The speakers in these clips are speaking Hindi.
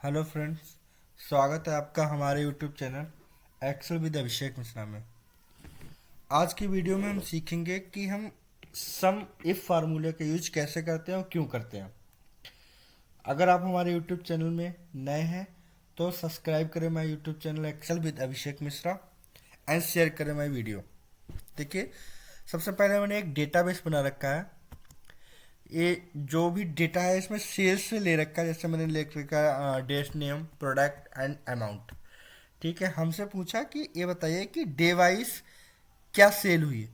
हेलो फ्रेंड्स, स्वागत है आपका हमारे YouTube channel Excel with Abhishek Mishra में। आज की वीडियो में हम सीखेंगे कि हम सम इफ फार्मूले का यूज कैसे करते हैं और क्यों करते हैं। अगर आप हमारे यूट्यूब चैनल में नए हैं तो सब्सक्राइब करें my YouTube channel Excel with Abhishek Mishra and share करें माय वीडियो। देखिए, सबसे पहले मैंने एक डेटाबेस बना रखा है। ये जो भी डेटा है इसमें सेल्स से ले रखा है। जैसे मैंने ले रखा है date name product and amount. ठीक है, हमसे पूछा कि ये बताइए कि डे वाइज क्या सेल हुई है।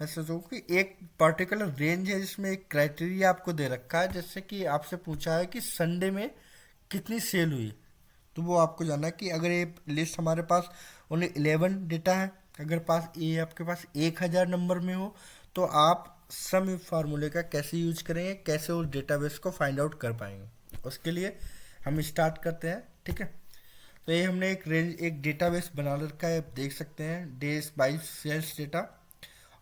मैं सोचूं कि एक पर्टिकुलर रेंज है जिसमें एक क्राइटेरिया आपको दे रखा है। जैसे कि आपसे पूछा है कि संडे में कितनी सेल हुई, तो वो आपको जानना है कि अगर ये लिस्ट हमारे पास ओनली 11 डेटा है, अगर पास ये आपके पास 1000 नंबर में हो, तो आप सम इफ फार्मूले का कैसे यूज करेंगे, कैसे उस डेटाबेस को फाइंड आउट कर पाएंगे। उसके लिए हम स्टार्ट करते हैं। ठीक है, तो ये हमने एक डेटाबेस बना रखा है। आप देख सकते हैं डेज बाई सेल्स डेटा,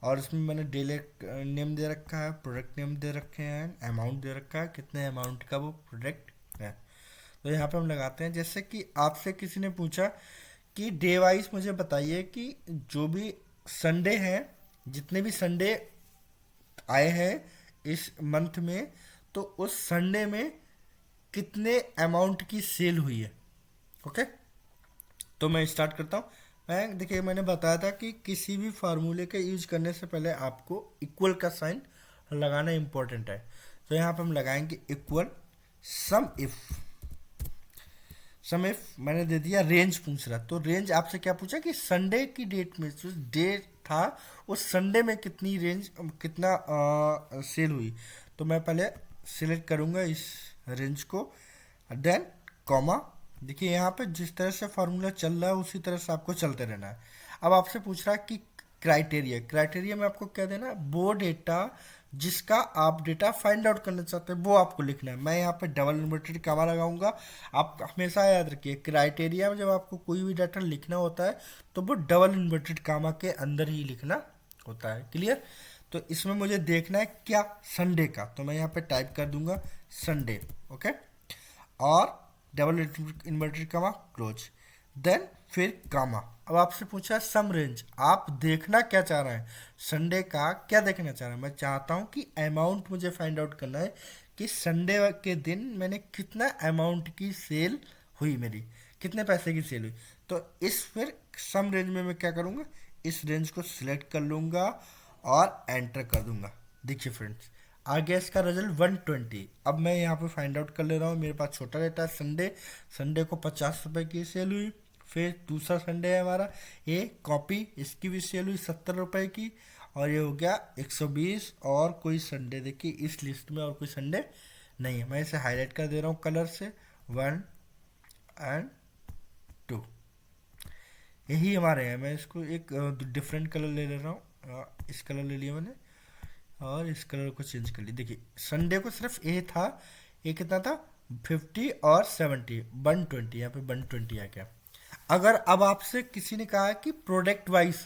और इसमें मैंने डेले नेम दे रखा है, प्रोडक्ट नेम दे रखे हैं, अमाउंट दे रखा है, कितने अमाउंट का वो प्रोडक्ट है। तो यहाँ पे हम लगाते हैं। जैसे कि आपसे किसी ने पूछा कि डे वाइज मुझे बताइए कि जो भी संडे हैं, जितने भी संडे आए हैं इस मंथ में, तो उस संडे में कितने अमाउंट की सेल हुई है। ओके, तो मैं स्टार्ट करता हूँ। मैं देखिए, मैंने बताया था कि किसी भी फार्मूले के यूज करने से पहले आपको इक्वल का साइन लगाना इम्पोर्टेंट है। तो यहाँ पे हम लगाएंगे equal sum if. Sum if मैंने दे दिया, रेंज पूछ रहा, तो रेंज आपसे क्या पूछा कि संडे की डेट में जो डे था उस संडे में कितनी रेंज, कितना सेल हुई। तो मैं पहले सिलेक्ट करूँगा इस रेंज को, देन कॉमा। देखिए, यहाँ पे जिस तरह से फार्मूला चल रहा है उसी तरह से आपको चलते रहना है। अब आपसे पूछ रहा है कि क्राइटेरिया, क्राइटेरिया में आपको क्या देना है, वो डेटा जिसका आप डेटा फाइंड आउट करना चाहते हैं वो आपको लिखना है। मैं यहाँ पे डबल इन्वर्टेड कॉमा लगाऊंगा। आप हमेशा याद रखिए, क्राइटेरिया में जब आपको कोई भी डाटा लिखना होता है तो वो डबल इन्वर्टेड कॉमा के अंदर ही लिखना होता है। क्लियर? तो इसमें मुझे देखना है क्या, संडे का, तो मैं यहाँ पे टाइप कर दूंगा संडे। ओके, और double inverted comma close, then फिर कामा। अब आपसे पूछा सम रेंज, आप देखना क्या चाह रहे हैं, संडे का क्या देखना चाह रहे हैं। मैं चाहता हूं कि अमाउंट मुझे फाइंड आउट करना है कि संडे के दिन मैंने कितना अमाउंट की सेल हुई, मेरी कितने पैसे की सेल हुई। तो इस फिर सम रेंज में मैं क्या करूँगा, इस रेंज को सिलेक्ट कर लूँगा और एंटर कर दूंगा। देखिए फ्रेंड्स, आ गया इसका रिजल्ट 120। अब मैं यहाँ पे फाइंड आउट कर ले रहा हूँ। मेरे पास छोटा डेटा है संडे, संडे को 50 रुपये की सेल हुई। फिर दूसरा संडे है हमारा, ये कॉपी, इसकी भी सेल हुई 70 रुपये की, और ये हो गया 120। और कोई संडे देखिए इस लिस्ट में और कोई संडे नहीं है। मैं इसे हाईलाइट कर दे रहा हूँ कलर से, 1 और 2, यही हमारे हैं। मैं इसको एक डिफरेंट कलर ले ले रहा हूँ। इस कलर ले लिया मैंने और इस कलर को चेंज कर लिया। देखिए, संडे को सिर्फ ये था, ये कितना था, 50 और 70, 120, यहाँ पे 120 आ गया। अगर अब आपसे किसी ने कहा है कि प्रोडक्ट वाइज,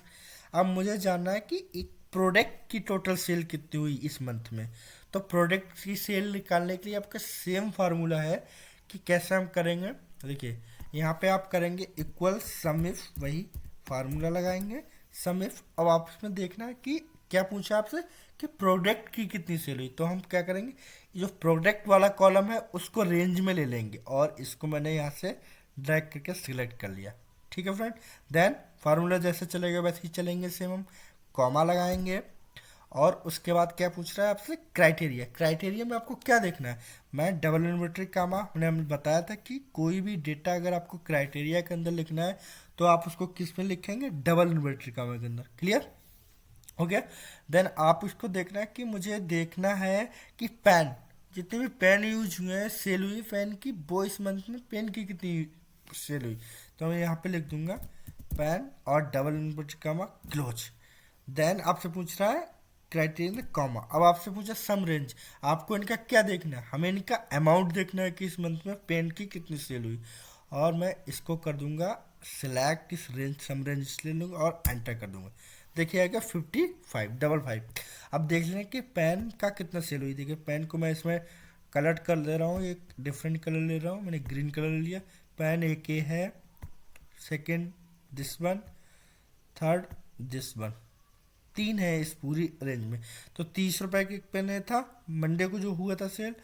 अब मुझे जानना है कि एक प्रोडक्ट की टोटल सेल कितनी हुई इस मंथ में, तो प्रोडक्ट की सेल निकालने के लिए आपका सेम फार्मूला है कि कैसे हम करेंगे। देखिए, यहाँ पे आप करेंगे इक्वल सम इफ, वही फार्मूला लगाएंगे सम इफ। अब आप इसमें देखना है कि क्या पूछा आपसे कि प्रोडक्ट की कितनी सेल हुई। तो हम क्या करेंगे, जो प्रोडक्ट वाला कॉलम है उसको रेंज में ले लेंगे, और इसको मैंने यहाँ से ड्रैग करके सिलेक्ट कर लिया। ठीक है फ्रेंड, देन फार्मूला जैसे चलेगा वैसे ही चलेंगे सेम हम, कॉमा लगाएंगे। और उसके बाद क्या पूछ रहा है आपसे, क्राइटेरिया। क्राइटेरिया में आपको क्या देखना है, मैं डबल इन्वर्टेड कामा, हमने हमें बताया था कि कोई भी डेटा अगर आपको क्राइटेरिया के अंदर लिखना है तो आप उसको किस में लिखेंगे, डबल इन्वर्टेड कामा के अंदर। क्लियर हो गया? देन आप इसको देखना है कि मुझे देखना है कि पेन, जितने भी पेन यूज हुए हैं, सेल हुई पेन की, वो इस मंथ में पेन की कितनी सेल हुई। तो मैं यहाँ पे लिख दूंगा पेन और double inverted comma close. Then आपसे पूछ रहा है क्राइटेरिया में कॉमा। अब आपसे पूछा सम रेंज, आपको इनका क्या देखना है, हमें इनका अमाउंट देखना है कि इस मंथ में पेन की कितनी सेल हुई। और मैं इसको कर दूंगा सिलेक्ट, इस रेंज सम रेंज ले लूँगा और एंटर कर दूंगा। देखिए आएगा 55, 55। अब देख लें कि पेन का कितना सेल हुई। देखिए पेन को मैं इसमें कलर कर ले रहा हूँ, एक डिफरेंट कलर ले रहा हूँ, मैंने ग्रीन कलर लिया। पेन एक ये है, second this one, third this one, 3 है इस पूरी रेंज में। तो 30 रुपए की पेन है था, मंडे को जो हुआ था सेल,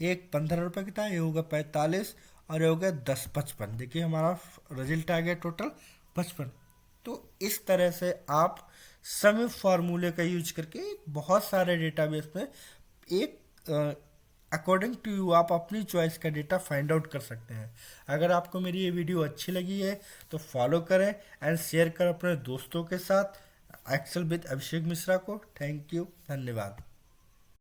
एक 15 रुपए की था, ये होगा 45, और ये हो गया 10, 55। देखिए हमारा रिजल्ट आ गया टोटल 55। तो इस तरह से आप सम फार्मूले का यूज करके बहुत सारे डेटाबेस में एक अकॉर्डिंग टू यू आप अपनी चॉइस का डेटा फाइंड आउट कर सकते हैं। अगर आपको मेरी ये वीडियो अच्छी लगी है तो फॉलो करें एंड शेयर करें अपने दोस्तों के साथ एक्सेल विद अभिषेक मिश्रा को। थैंक यू, धन्यवाद।